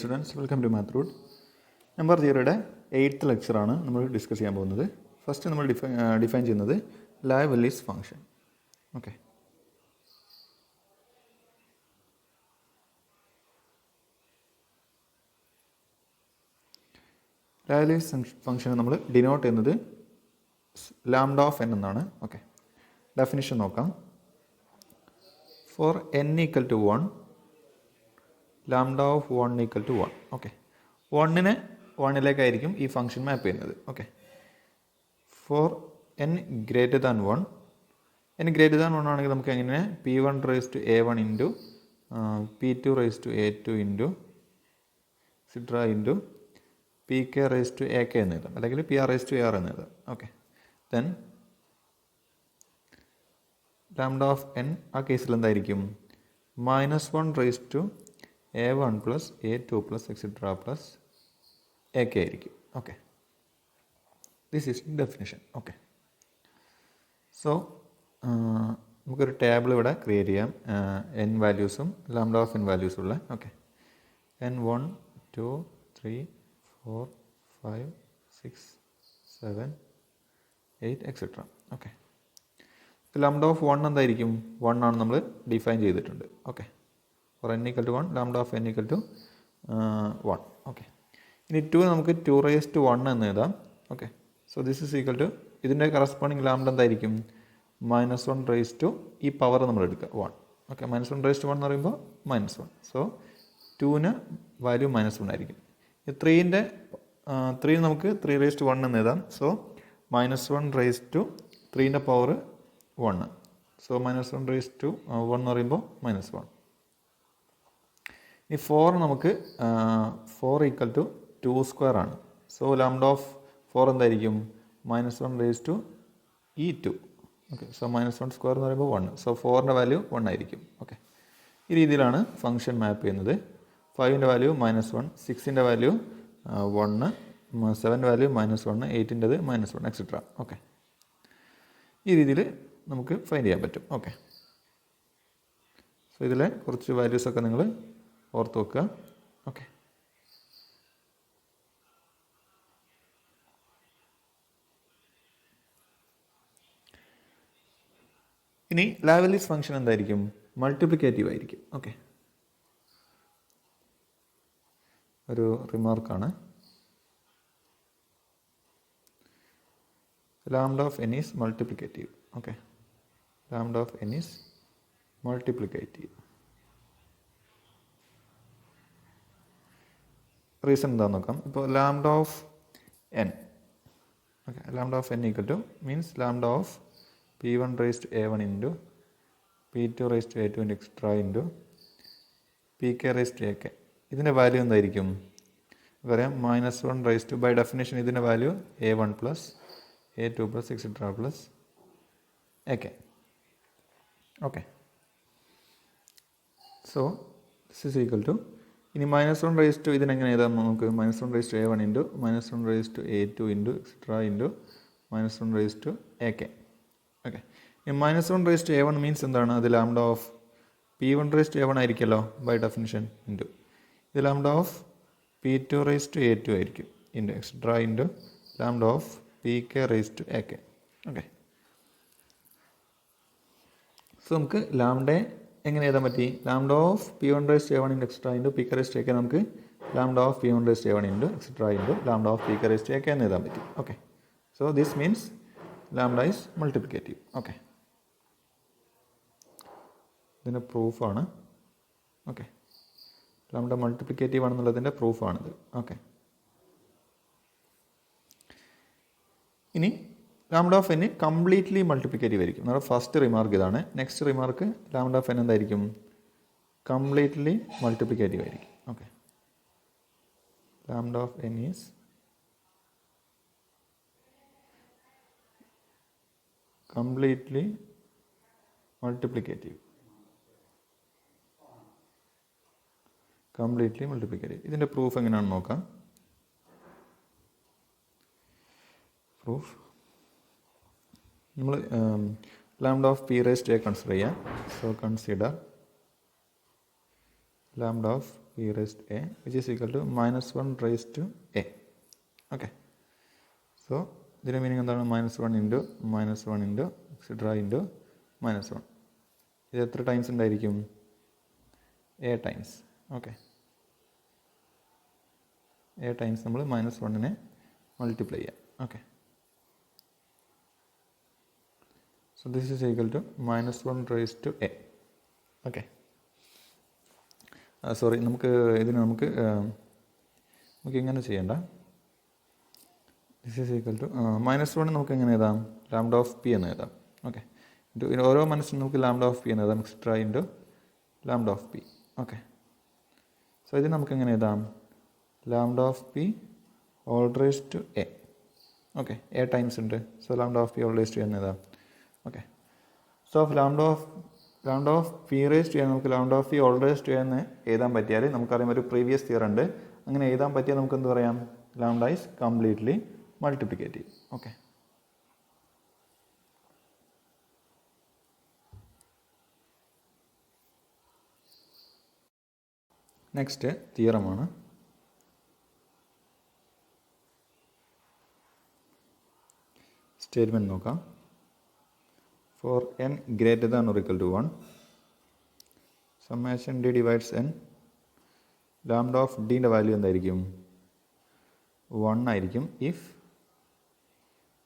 students, welcome to mathroot. Number theory 8th lecture ആണ് നമ്മൾ discuss ചെയ്യാൻ പോകുന്നത്. ഫസ്റ്റ് നമ്മൾ ഡിഫൈൻ ചെയ്യുന്നത് Liebniz function. Okay, Liebniz function നമ്മൾ ഡിനോട്ട് ചെയ്യുന്നത് ലാംഡ ഓഫ് n എന്നാണ്. ഓക്കെ, ഡെഫിനിഷൻ നോക്കാം. For n equal to 1, lambda of 1 equal to 1. Okay, 1നെ 1ലേക്കായിരിക്കും ഈ ഫംഗ്ഷൻ മാപ്പ് ചെയ്യുന്നത്. Okay, for n greater than 1, n greater than 1 ആണെങ്കിൽ നമുക്ക് എങ്ങനെ p1 raise to a1 into p2 raise to a2 into etcetera into pk raise to ak എന്ന് എഴുതാം, അല്ലെങ്കിൽ pr റേസ് ടു ar എന്ന് എഴുതാം. Okay, then lambda of n ആ കേസിൽ എന്തായിരിക്കും -1 raise to a1 plus a2 plus etcetera plus ak ആയിരിക്കും. Okay, this is definition. Okay, so നമുക്കൊരു ടേബിൾ ഇവിടെ ക്രിയേറ്റ് ചെയ്യാം, n വാല്യൂസും ലാംഡ ഓഫ് n വാല്യൂസും ഉള്ള. Okay, n1 2 3 4 5 6 7 8 etcetera. Okay, lambda of 1 എന്തായിരിക്കും 1 ആണ് നമ്മൾ ഡിഫൈൻ ചെയ്തിട്ടുണ്ട്. Okay, for n equal to 1, lambda of n equal to 1. Okay, ഇനി 2 നമുക്ക് 2 റേസ് ടു 1 എന്ന് എഴുതാം. Okay, so this is equal to ഇതിൻ്റെ കറസ്പോണ്ടിങ് ലാംഡ എന്തായിരിക്കും -1 റേസ് ടു ഈ പവർ നമ്മൾ എടുക്കുക 1. ഓക്കെ, -1 റേസ് ടു 1 എന്ന് പറയുമ്പോൾ -1. സോ 2ന് വാല്യൂ -1 ആയിരിക്കും. ഈ 3 നമുക്ക് 3 റേസ് ടു 1 എന്ന് എഴുതാം. സോ -1 റേസ് ടു 3ൻ്റെ പവർ 1. സോ -1 റേസ് ടു 1 എന്ന് പറയുമ്പോൾ -1. ഈ 4 നമുക്ക് 4 ഈക്വൽ ടു 2 സ്ക്വയർ ആണ്. സോ ലാംഡ ഓഫ് 4 എന്തായിരിക്കും -1 റേസ് ടു ഈ 2. ഓക്കെ, സോ -1 സ്ക്വയർ എന്ന് പറയുമ്പോൾ 1. സോ 4ൻ്റെ വാല്യൂ 1 ആയിരിക്കും. ഓക്കെ, ഈ രീതിയിലാണ് ഫംഗ്ഷൻ മാപ്പ് ചെയ്യുന്നത്. 5ൻ്റെ വാല്യൂ -1, 6ൻ്റെ വാല്യൂ 1, 7ൻ്റെ വാല്യൂ -1, 8ൻ്റെത് -1 എക്സെട്ര. ഓക്കെ, ഈ രീതിയിൽ നമുക്ക് ഫൈൻഡ് ചെയ്യാൻ പറ്റും. ഓക്കെ, സോ ഇതിലെ കുറച്ച് വാല്യൂസൊക്കെ നിങ്ങൾ ഓർത്ത് വെക്കുക. ഓക്കെ, ഇനി ലാവലിസ് ഫംഗ്ഷൻ എന്തായിരിക്കും മൾട്ടിപ്ലിക്കേറ്റീവ് ആയിരിക്കും. ഓക്കെ, ഒരു റിമാർക്കാണ്. Lambda of n is multiplicative. Okay, lambda of n is multiplicative. Reason എന്താണെന്ന് നോക്കാം. ഇപ്പോൾ lambda of n, okay, lambda of n equal to means lambda of p1 raise to a1 into p2 raise to a2 into extra into pk raise to ak. ഇതിൻ്റെ value എന്തായിരിക്കും പറയാം -1 raise to, by definition ഇതിൻ്റെ value a1 plus a2 plus etcetera plus ak. Okay, so this is equal to ഇനി -1 raise to ഇതിനെങ്ങനെ എഴുതാം നമുക്ക് -1 raise to a1 into -1 raise to a2 into etcetera into -1 raise to ak. Okay, ഈ -1 raise to a1 means എന്താണ്, അത് lambda of p1 raise to a1 ആയിരിക്കുമല്ലോ by definition into ഇത് lambda of p2 raise to a2 ആയിരിക്കും into etcetera into lambda of pk raise to ak. Okay, so നമുക്ക് ലാംഡയെ എങ്ങനെ എഴുതാൻ പറ്റി, lambda of p1 raise to a1 into etcetera into pk raise to ak നമുക്ക് lambda of p1 raise to a1 into etcetera into lambda of pk raise to ak എന്ന് എഴുതാൻ പറ്റി. Okay, so this means lambda is multiplicative. Okay, ഇതിൻ്റെ പ്രൂഫാണ്. Okay, lambda multiplicative ആണെന്നുള്ളതിൻ്റെ പ്രൂഫാണിത്. Okay, ഇനി lambda of n completely multiplicative ആയിരിക്കും. നമ്മുടെ ഫസ്റ്റ് റിമാർക്ക് ഇതാണ്. Next remark lambda of n എന്തായിരിക്കും കംപ്ലീറ്റ്ലി മൾട്ടിപ്ലിക്കേറ്റീവ് ആയിരിക്കും. Okay, lambda of n is completely multiplicative. Completely multiplicative. ഇതിൻ്റെ പ്രൂഫ് എങ്ങനെയാണെന്ന് നോക്കാം. പ്രൂഫ് നമ്മൾ lambda of p raise to a consider ചെയ്യാം. So consider lambda of p raised to a, which is equal to minus 1 raised to a. Okay. So, ഇതിൻ്റെ meaning എന്താണ്? Minus 1 into etcetera into -1. ഇത് എത്ര times ഉണ്ടായിരിക്കും? A times. Okay, A times നമ്മൾ -1നെ multiply ചെയ്യാം. Okay, so this is equal to -1 raise to A. Okay, sorry, നമുക്ക് ഇങ്ങനെ ചെയ്യണ്ട. ദിസ് ഈസ് ഈക്വൽ ടു -1 നമുക്ക് എങ്ങനെ എഴുതാം? ലാംഡ ഓഫ് പി എന്ന് എഴുതാം. ഓക്കെ, ഓരോ മനസ്സിനും നമുക്ക് ലാംഡ ഓഫ് പി എന്ന് എഴുതാം, extra into lambda of P. Okay, so ഇത് നമുക്ക് എങ്ങനെ എഴുതാം? Lambda of P whole raise to A. Okay, A times ഉണ്ട്, so lambda of P whole raise to എന്ന് എഴുതാം. Okay, so lambda of P raise to നമുക്ക് lambda of P whole raise to എന്ന് എഴുതാൻ പറ്റിയാൽ നമുക്കറിയാം ഒരു പ്രീവിയസ് തിയർ ഉണ്ട്. അങ്ങനെ എഴുതാൻ പറ്റിയാൽ നമുക്ക് എന്ത് പറയാം? Lambda is completely multiplicative. Okay, next തിയറമാണ്. സ്റ്റേറ്റ്മെൻറ്റ് നോക്കാം. For n greater than or equal to 1, summation D divides n, lambda of ഡിൻ്റെ വാല്യൂ എന്തായിരിക്കും? 1 ആയിരിക്കും if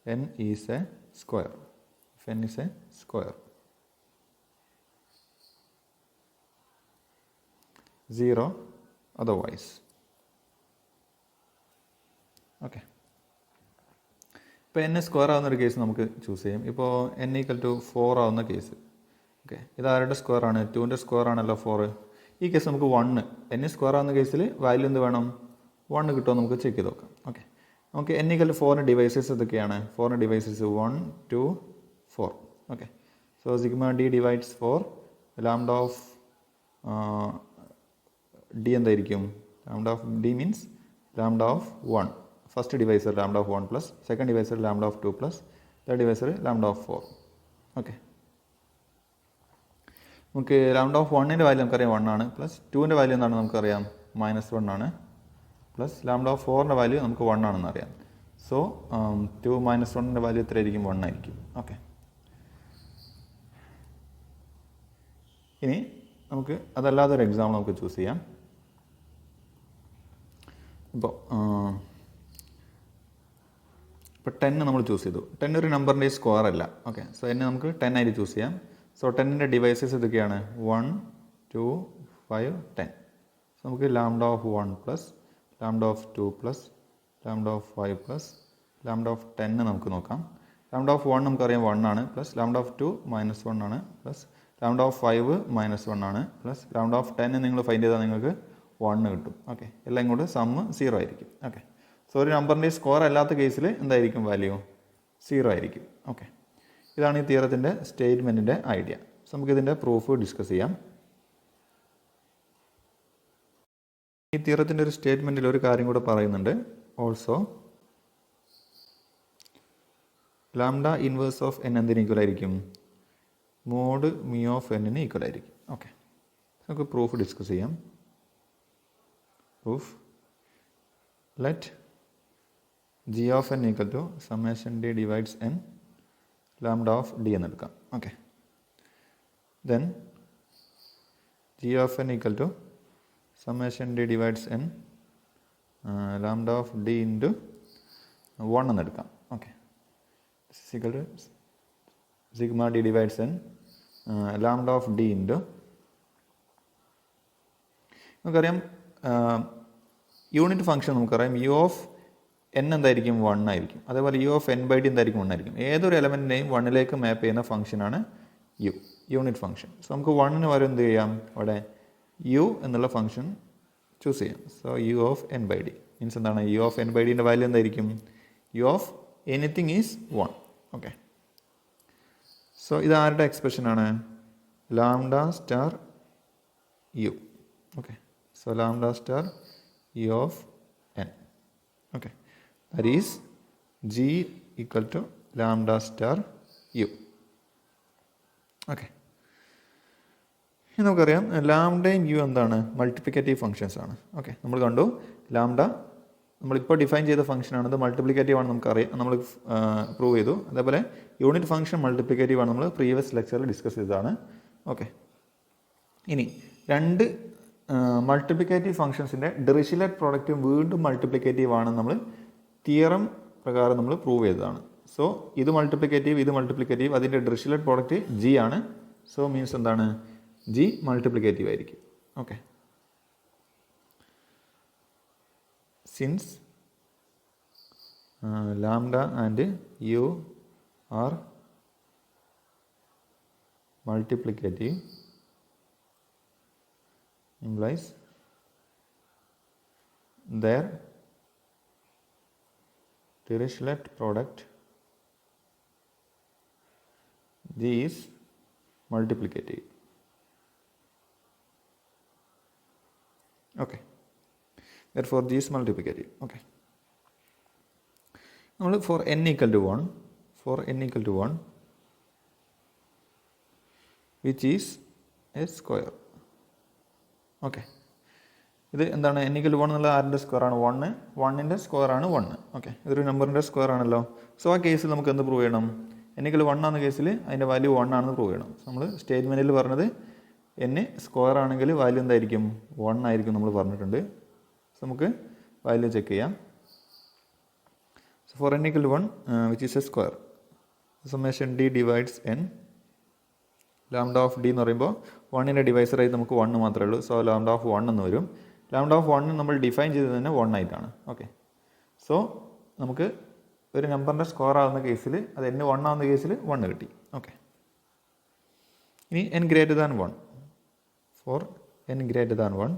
n is a square. If n is a square. 0 otherwise. Okay, ഇപ്പോൾ n square ആവുന്നൊരു case നമുക്ക് choose ചെയ്യും. ഇപ്പോൾ n equal to 4 ആവുന്ന case. Okay, ഇത് ആരുടെ സ്ക്വയർ ആണ്? 2ൻ്റെ സ്ക്വയർ ആണല്ലോ 4. ഈ കേസ് നമുക്ക് 1, n സ്ക്വയർ ആവുന്ന കേസിൽ വാല്യൂ എന്ത് വേണം? 1 കിട്ടുമോ നമുക്ക് ചെക്ക് ചെയ്ത് നോക്കാം. ഓക്കെ, നമുക്ക് n ഈക്വൽ ടു 4ൻ്റെ ഡിവൈസസ് ഇതൊക്കെയാണ്. 4ൻ്റെ divisors 1, 2, 4. Okay, so sigma D divides 4, lambda of D എന്തായിരിക്കും? Lambda of D means lambda of 1. First divisor lambda of 1 plus second divisor lambda of 2 plus third divisor lambda of 4. Okay, നമുക്ക് lambda of 1ൻ്റെ value നമുക്കറിയാം 1 ആണ്, plus 2ൻ്റെ value എന്താണ് നമുക്കറിയാം? -1 ആണ്, plus lambda of 4ൻ്റെ value നമുക്ക് 1 ആണെന്ന് അറിയാം. സോ 2 - 1ൻ്റെ വാല്യൂ എത്രയായിരിക്കും? 1 ആയിരിക്കും. ഓക്കെ, ഇനി നമുക്ക് അതല്ലാതെ ഒരു എക്സാമ്പിൾ നമുക്ക് ചൂസ് ചെയ്യാം. ഇപ്പോൾ 10 നമ്മൾ ചൂസ് ചെയ്തു. 10 ഒരു നമ്പറിൻ്റെ സ്ക്വയർ അല്ല. ഓക്കെ, സോ എന്നെ നമുക്ക് 10 ആയിട്ട് ചൂസ് ചെയ്യാം. സോ 10ൻ്റെ ഡിവൈസസ് ഇതൊക്കെയാണ് 1, 2, 5, 10. സോ നമുക്ക് lambda of 1 plus lambda of 2 plus lambda of 5 plus lambda of 10 നമുക്ക് നോക്കാം. ലാംഡ ഓഫ് 1 നമുക്കറിയാം 1 ആണ്, പ്ലസ് ലാംഡ ഓഫ് 2 -1 ആണ്, പ്ലസ് ലാംഡ ഓഫ് 5 -1 ആണ്, പ്ലസ് ലാംഡ ഓഫ് 10 നിങ്ങൾ ഫൈൻഡ് ചെയ്താൽ നിങ്ങൾക്ക് 1 കിട്ടും. ഓക്കെ, എല്ലാം കൂടെ സമ്മ് 0 ആയിരിക്കും. ഓക്കെ, സോ ഒരു നമ്പറിൻ്റെ സ്ക്വയർ അല്ലാത്ത കേസിൽ എന്തായിരിക്കും വാല്യൂ? 0 ആയിരിക്കും. ഓക്കെ, ഇതാണ് ഈ തിയറത്തിൻ്റെ സ്റ്റേറ്റ്മെൻറ്റിൻ്റെ ഐഡിയ. സോ നമുക്കിതിൻ്റെ പ്രൂഫ് ഡിസ്കസ് ചെയ്യാം. ഈ തിയറത്തിൻ്റെ ഒരു സ്റ്റേറ്റ്മെൻറ്റിൽ ഒരു കാര്യം കൂടെ പറയുന്നുണ്ട്. Also lambda inverse of n എന്തിന് ഈക്വൽ ആയിരിക്കും? മോഡ് മി ഓഫ് n-ന് ഈക്വൽ ആയിരിക്കും. ഓക്കെ, നമുക്ക് പ്രൂഫ് ഡിസ്കസ് ചെയ്യാം. Proof let g of n equal to summation d divides n lambda of d എന്നെടുക്കാം. Okay, then g of n equal to summation d divides n lambda of d into 1 എന്നെടുക്കാം. Okay, equal to sigma d divides n lambda of d into, നമുക്കറിയാം unit function നമുക്കറിയാം u of n എന്തായിരിക്കും? 1 ആയിരിക്കും. അതേപോലെ u of n/d എന്തായിരിക്കും? 1 ആയിരിക്കും. ഏതൊരു എലമെൻറ്റിനെയും 1ലേക്ക് മാപ്പ് ചെയ്യുന്ന ഫംഗ്ഷനാണ് u, യൂണിറ്റ് ഫംഗ്ഷൻ. സോ നമുക്ക് 1ന് വരെ എന്ത് ചെയ്യാം? അവിടെ u എന്നുള്ള ഫംഗ്ഷൻ ചൂസ് ചെയ്യാം. So u of n/d means എന്താണ്? u ഓഫ് n/dൻ്റെ വാല്യൂ എന്തായിരിക്കും? u of anything is 1. Okay, so ഇത് ആരുടെ എക്സ്പ്രഷനാണ്? Lambda star u. Okay, so lambda star u of n. Okay, that is g equal to lambda star u. Okay, ഇനി നമുക്കറിയാം ലാംഡയും U എന്താണ് multiplicative functions ആണ്. Okay, നമ്മൾ കണ്ടു ലാംഡ നമ്മളിപ്പോൾ ഡിഫൈൻ ചെയ്ത ഫംഗ്ഷനാണ്, ഇത് മൾട്ടിപ്ലിക്കേറ്റീവ് ആണ് നമുക്കറിയാം, നമ്മൾ പ്രൂവ് ചെയ്തു. അതേപോലെ യൂണിറ്റ് ഫംഗ്ഷൻ മൾട്ടിപ്ലിക്കേറ്റീവ് ആണ്, നമ്മൾ പ്രീവിയസ് ലെക്ചറിൽ ഡിസ്കസ് ചെയ്തതാണ്. ഓക്കെ, ഇനി രണ്ട് മൾട്ടിപ്ലിക്കേറ്റീവ് ഫംഗ്ഷൻസിൻ്റെ ഡിറിച്ലെറ്റ് പ്രോഡക്റ്റ് വീണ്ടും മൾട്ടിപ്ലിക്കേറ്റീവ് ആണ് നമ്മൾ തിയറം പ്രകാരം നമ്മൾ പ്രൂവ് ചെയ്തതാണ്. സോ ഇത് മൾട്ടിപ്ലിക്കേറ്റീവ്, അതിൻ്റെ ഡിറിച്ലെറ്റ് പ്രോഡക്റ്റ് ജി ആണ്. സോ മീൻസ് എന്താണ്, ജി മൾട്ടിപ്ലിക്കേറ്റീവ് ആയിരിക്കും. Okay, since lambda and u R multiplicative implies their Dirichlet product G is multiplicative. Okay, therefore G is multiplicative. Okay, now for n equal to 1, which is a square. Okay, ഇത് എന്താണ്, n equal to 1 എന്നുള്ള ആറിൻ്റെ square ആണ് 1, 1ൻ്റെ square ആണ് 1. Okay, ഇതൊരു നമ്പറിൻ്റെ square ആണല്ലോ. So ആ കേസിൽ നമുക്ക് എന്ത് പ്രൂവ് ചെയ്യണം, n equal to 1 ആണെന്ന കേസിൽ അതിൻ്റെ വാല്യൂ 1 ആണെന്ന് പ്രൂവ് ചെയ്യണം. നമ്മൾ സ്റ്റേറ്റ്മെൻറ്റിൽ പറഞ്ഞത് n സ്ക്വയർ ആണെങ്കിൽ വാല്യൂ എന്തായിരിക്കും, 1 ആയിരിക്കും നമ്മൾ പറഞ്ഞിട്ടുണ്ട്. സോ നമുക്ക് വാല്യൂ ചെക്ക് ചെയ്യാം. So for n equal to 1 which is a square, summation d divides n. Lambda of D എന്ന് പറയുമ്പോൾ 1ൻ്റെ ഡിവൈസറായി നമുക്ക് 1 മാത്രമേ ഉള്ളൂ. സോ ലാംഡ ഓഫ് 1 എന്ന് വരും. ലാംഡ ഓഫ് 1 നമ്മൾ ഡിഫൈൻ ചെയ്തത് തന്നെ 1 ആയിട്ടാണ്. ഓക്കെ, സോ നമുക്ക് ഒരു നമ്പറിൻ്റെ സ്ക്വയർ ആവുന്ന കേസിൽ അത് n 1 ആവുന്ന കേസിൽ 1 കിട്ടി. ഓക്കെ, ഇനി n greater than 1, for n greater than 1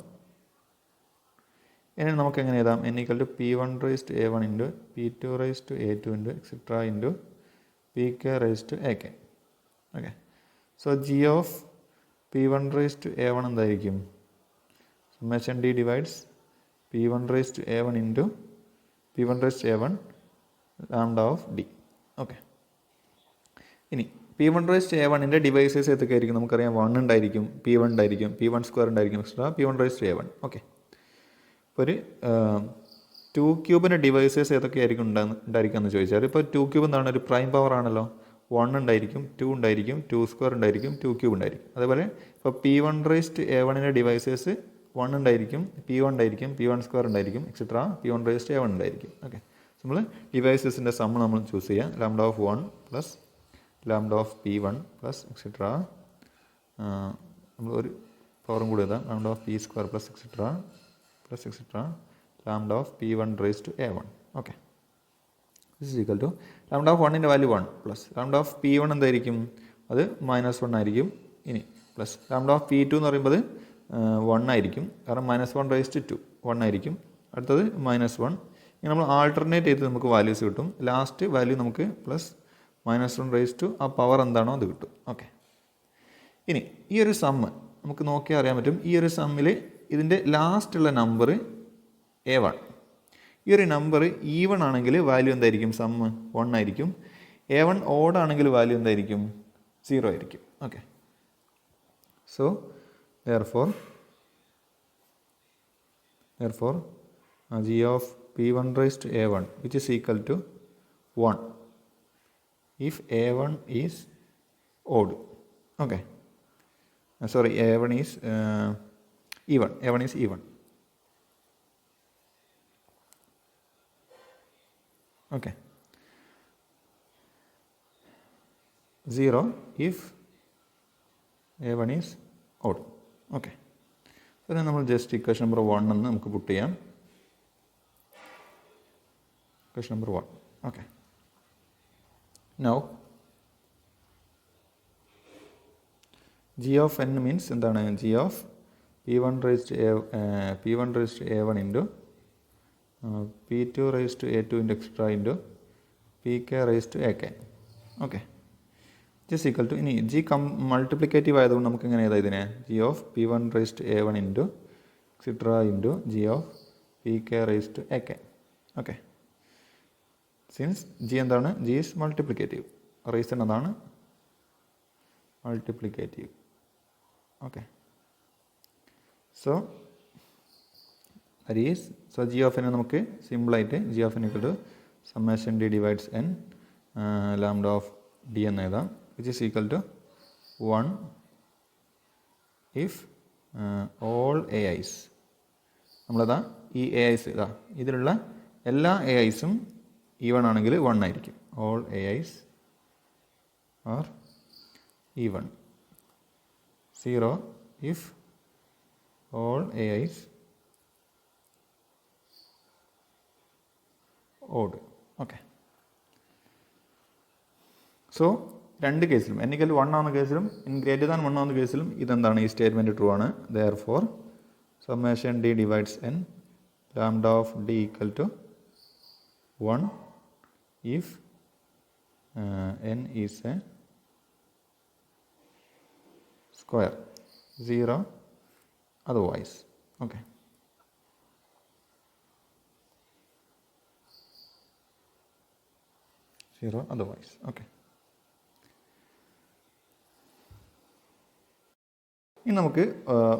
ഇനി നമുക്ക് എങ്ങനെ എഴുതാം, n equal to p1 raised to a1 into p2 raised to a2 into etc. into pk raised to ak. Okay, so g of p1 raised to a1 എന്തായിരിക്കും, summation d divides p1 raised to a1 into p1 raised to a1 lambda of d. Okay, ഇനി p1 raised to a1ൻ്റെ devices ഏതൊക്കെ ആയിരിക്കും, നമുക്കറിയാം 1 ഉണ്ടായിരിക്കും, p1 ഉണ്ടായിരിക്കും, p1 square ഉണ്ടായിരിക്കും, extra p1 raised to a1. Okay, ഇപ്പോൾ ഒരു 2 ക്യൂബിൻ്റെ ഡിവൈസസ് ഏതൊക്കെ ആയിരിക്കും ഉണ്ടായിരിക്കുക എന്ന് ചോദിച്ചാൽ, ഇപ്പോൾ 2 ക്യൂബ് എന്താണ്, ഒരു പ്രൈം പവർ ആണല്ലോ. 1 ഉണ്ടായിരിക്കും, 2 ഉണ്ടായിരിക്കും, 2 സ്ക്വയർ ഉണ്ടായിരിക്കും, 2 ക്യൂബ് ഉണ്ടായിരിക്കും. അതേപോലെ ഇപ്പോൾ p1 raised to a1ൻ്റെ ഡിവൈസസ് 1 ഉണ്ടായിരിക്കും, p1 ഉണ്ടായിരിക്കും, p1 സ്ക്വയർ ഉണ്ടായിരിക്കും, et cetera p1 raised to a1 ഉണ്ടായിരിക്കും. ഓക്കെ, നമ്മൾ ഡിവൈസസിൻ്റെ സം നമ്മൾ ചൂസ് ചെയ്യാം. Lambda of 1 plus lambda of p1 plus etcetera, നമ്മൾ ഒരു പവറും കൂടി എഴുതാം, lambda of p square plus etcetera lambda of p1 raised to a1. Okay, this is equal to lambda of 1ൻ്റെ value 1 plus lambda of p1 എന്തായിരിക്കും, അത് -1 ആയിരിക്കും. ഇനി പ്ലസ് ലാംഡ ഓഫ് p2 എന്ന് പറയുമ്പോൾ 1 ആയിരിക്കും, കാരണം -1 raised to 2 1 ആയിരിക്കും. അടുത്തത് -1. ഇനി നമ്മൾ ആൾട്ടർനേറ്റ് ചെയ്ത് നമുക്ക് വാല്യൂസ് കിട്ടും. ലാസ്റ്റ് വാല്യൂ നമുക്ക് പ്ലസ് -1 raised to ആ പവർ എന്താണോ അത് കിട്ടും. ഓക്കെ, ഇനി ഈ ഒരു സമ്മ് നമുക്ക് നോക്കിയാൽ അറിയാൻ പറ്റും. ഈ ഒരു സമ്മിൽ ഇതിൻ്റെ ലാസ്റ്റുള്ള നമ്പർ a1. ഈ ഒരു നമ്പർ ഈവൺ ആണെങ്കിൽ വാല്യൂ എന്തായിരിക്കും, സമ്മ് 1 ആയിരിക്കും. a1 ഓഡ് ആണെങ്കിൽ വാല്യൂ എന്തായിരിക്കും, 0 ആയിരിക്കും. Okay, so therefore g of p1 raised to a1 which is equal to 1 if a1 is odd. Okay, sorry, a1 is even. Okay, 0 if a1 is odd. Okay, so then നമ്മൾ just equation number 1 എന്ന് നമുക്ക് പുട്ട് ചെയ്യാം. Equation number 1. Okay, now g of n means എന്താണ്, g of p1 raised to a1 into p2 raised to a2 into extra into pk raised to ak. Okay, just equal to, ഇനി g multiplicative ആയതുകൊണ്ട് നമുക്ക് എങ്ങനെ ചെയ്താൽ ഇതിനെ g of p1 raised to a1 into etcetera into g of pk raised to ak. Okay, since g എന്താണ്, g is multiplicative, reason അതാണ് multiplicative. Okay, so that is so G of N നമുക്ക് സിമ്പിളായിട്ട് G of N equal to summation D divides N lambda of D എന്ന് എഴുതാം, which is equal to 1 if all A i's, നമ്മളതാ ഈ A ice ഇതാ ഇതിലുള്ള എല്ലാ A ഐസും even ആണെങ്കിൽ 1 ആയിരിക്കും. All A i's are even. 0 if all A i's odd. Okay, so രണ്ട് കേസിലും n = 1 ആവുന്ന കേസിലും n > 1 ആവുന്ന കേസിലും ഇതെന്താണ്, ഈ സ്റ്റേറ്റ്മെൻറ്റ് ട്രൂ ആണ്. Therefore summation d divides n lambda of d equal to 1 if n is a square, 0 otherwise. Okay, zero otherwise. Okay, ഇനി നമുക്ക്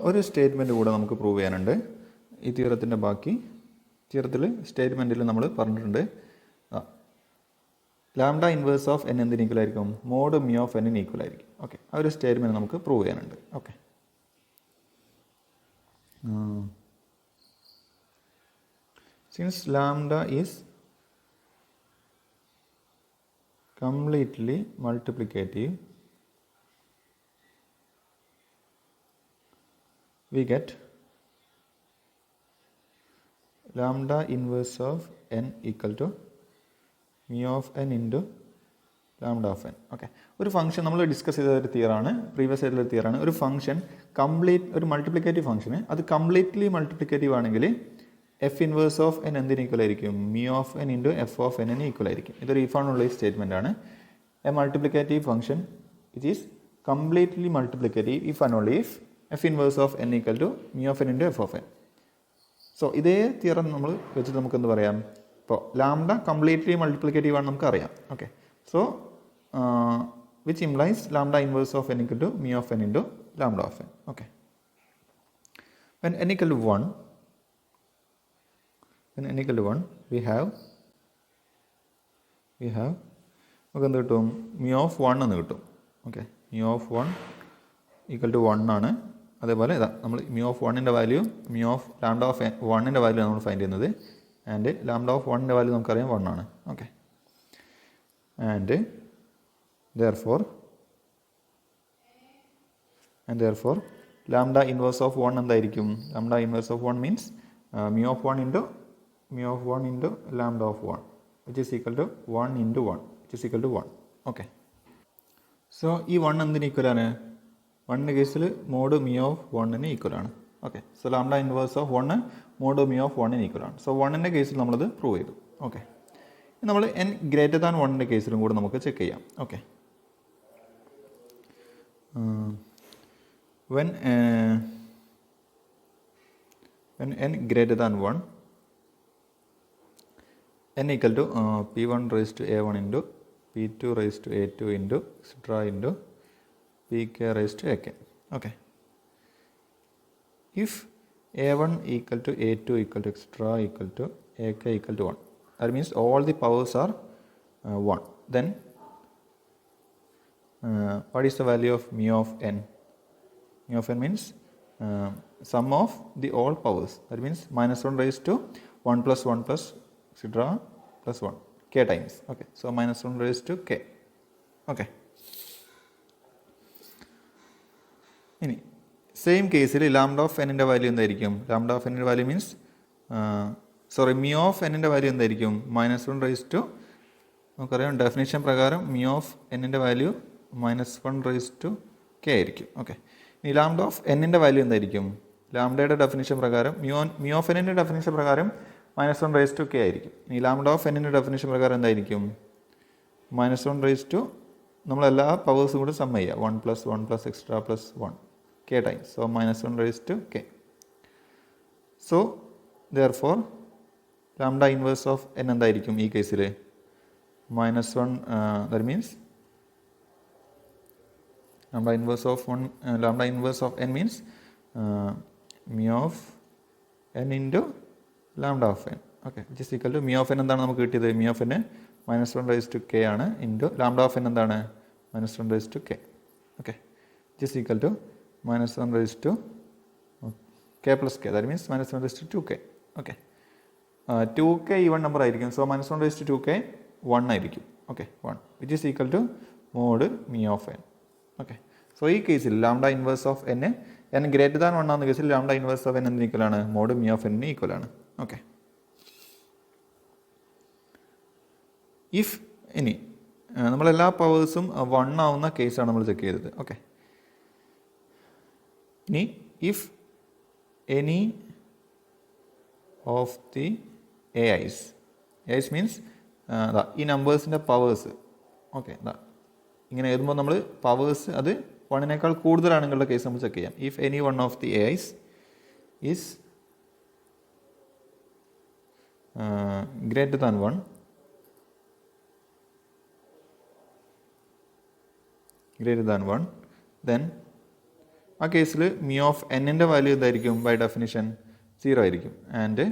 ഒരു സ്റ്റേറ്റ്മെൻറ്റ് കൂടെ നമുക്ക് പ്രൂവ് ചെയ്യാനുണ്ട്. ഈ തിയറത്തിൻ്റെ ബാക്കി തിയറത്തിൽ സ്റ്റേറ്റ്മെൻറ്റിൽ നമ്മൾ പറഞ്ഞിട്ടുണ്ട് ലാംഡ ഇൻവേഴ്സ് ഓഫ് എൻ എന്തിന് ഈക്വൽ ആയിരിക്കും, മോഡ് മി ഓഫ് എന്നിന് ഈക്വൽ ആയിരിക്കും. ഓക്കെ, ആ ഒരു സ്റ്റേറ്റ്മെൻറ്റ് നമുക്ക് പ്രൂവ് ചെയ്യാനുണ്ട്. Okay, since lambda is completely multiplicative, we get lambda inverse of n equal to mu of n into lambda of n. Okay, ഒരു function നമ്മൾ discuss ചെയ്ത ഒരു തിയറാണ്, പ്രീവിയസ് ആയിട്ടുള്ള തിയറാണ്. ഒരു ഫംഗ്ഷൻ കംപ്ലീറ്റ്, ഒരു മൾട്ടിപ്ലിക്കേറ്റീവ് ഫംഗ്ഷന് അത് കംപ്ലീറ്റ്ലി മൾട്ടിപ്ലിക്കേറ്റീവ് ആണെങ്കിൽ എഫ് ഇൻവേഴ്സ് ഓഫ് എൻ എന്തിന് ഈക്വൽ ആയിരിക്കും, mu of n into f of n ന് ഈക്വൽ ആയിരിക്കും. ഇതൊരു if ആണുള്ള ഈ സ്റ്റേറ്റ്മെൻ്റ് ആണ്. A multiplicative function it is completely multiplicative if and only if f inverse of n equal to mu of n into f of n. So ഇതേ theorem നമ്മൾ വെച്ചിട്ട് നമുക്ക് എന്ത് പറയാം, ഇപ്പോൾ ലാംഡ കംപ്ലീറ്റ്ലി മൾട്ടിപ്ലിക്കേറ്റീവ് ആണ് നമുക്ക് അറിയാം. Okay, so which implies lambda inverse of n equal to mu of n into lambda of n. Okay, when n equal to 1, we have നമുക്ക് എന്ത് കിട്ടും, mu of 1 എന്ന് കിട്ടും. Okay, mu of 1 equal to 1 ആണ്. അതേപോലെ ഇതാ നമ്മൾ mu of 1ൻ്റെ value, mu of lambda of 1ൻ്റെ വാല്യൂ നമ്മൾ ഫൈൻഡ് ചെയ്യുന്നത്, ആൻഡ് lambda of 1ൻ്റെ വാല്യൂ നമുക്കറിയാം 1 ആണ്. Okay, and therefore lambda inverse of 1 എന്തായിരിക്കും, lambda inverse of 1 means mu of 1 into lambda of 1 which is equal to 1 into 1 which is equal to 1. Okay, so ഈ 1 എന്തിന് ഈക്വലാണ്, 1ൻ്റെ കേസിൽ മോഡ് മി ഓഫ് 1ന് ഈക്വൽ ആണ്. Okay, so lambda inverse of 1 mod mu of 1ന് equal ആണ്. So 1ൻ്റെ കേസിൽ നമ്മളത് പ്രൂവ് ചെയ്തു. ഓക്കെ, നമ്മൾ n > 1ൻ്റെ കേസിലും കൂടെ നമുക്ക് ചെക്ക് ചെയ്യാം. Okay, when n > 1, n equal to p1 raised to a1 into p2 raised to a2 into etc. into pk raised to ak. Okay, if a1 equal to a2 equal to etc. equal to ak equal to 1, that means all the powers are 1, then what is the value of mu of n? Mu of n means sum of the all powers, that means -1 raised to 1 plus 1 plus etc. plus 1 k times. Okay, so -1 raised to k. Okay, ഇനി same കേസിൽ lambda of എന്നിൻ്റെ value എന്തായിരിക്കും, lambda of എന്നിൻ്റെ value means mu of എന്നിൻ്റെ value എന്തായിരിക്കും, -1 raise to, നമുക്കറിയാം definition പ്രകാരം mu of എന്നിൻ്റെ വാല്യൂ -1 റേസ് ടു k ആയിരിക്കും. ഓക്കെ, ഇനി ലാംഡ ഓഫ് എന്നിൻ്റെ വാല്യൂ എന്തായിരിക്കും, ലാംഡയുടെ ഡെഫിനിഷൻ പ്രകാരം mu ഓഫ് എന്നിൻ്റെ ഡെഫിനിഷൻ പ്രകാരം -1 റേസ് ടു k ആയിരിക്കും. ഇനി ലാംഡ ഓഫ് എന്നിൻ്റെ ഡെഫിനിഷൻ പ്രകാരം എന്തായിരിക്കും, -1 റേസ് ടു നമ്മളെല്ലാ പവേഴ്സും കൂടി സം ചെയ്യുക, 1 plus 1 plus extra plus 1 k times, so -1 raised to k. So therefore lambda inverse of n എന്തായിരിക്കും ഈ കേസിൽ, -1, that means lambda inverse of n means mu of n into lambda of n. Okay, which is equal to mu of n എന്താണ് നമുക്ക് കിട്ടിയത്? mu of n -1/k ആണ് into lambda of n എന്താണ്? -1/k. Okay, which is equal to -1/k plus k. That means -1/2k. Okay, 2k even number ആയിരിക്കും. So -1/2k 1 ആയിരിക്കും. Okay, 1 which is equal to mod mu of n. Okay, so ഈ കേസിൽ lambda inverse of n greater than 1 ആവുന്ന കേസിൽ lambda inverse of n എന്തിന് equal ആണ്? Mod mu of n equal ആണ്. Okay, if ഇനി നമ്മളെല്ലാ പവേഴ്സും 1 ആവുന്ന കേസാണ് നമ്മൾ ചെക്ക് ചെയ്തത്. ഓക്കെ, ഇനി if any of the AIs means ഈ നമ്പേഴ്സിൻ്റെ പവേഴ്സ്. ഓക്കെ, ഇങ്ങനെ എഴുതുമ്പോൾ നമ്മൾ പവേഴ്സ് അത് 1നേക്കാൾ കൂടുതലാണെന്നുള്ള കേസ് നമ്മൾ ചെക്ക് ചെയ്യാം. If any one of the AIs is greater than 1, then ആ കേസിൽ mu of n-ൻ്റെ വാല്യൂ എന്തായിരിക്കും? ബൈ ഡെഫിനിഷൻ 0 ആയിരിക്കും. ആൻഡ്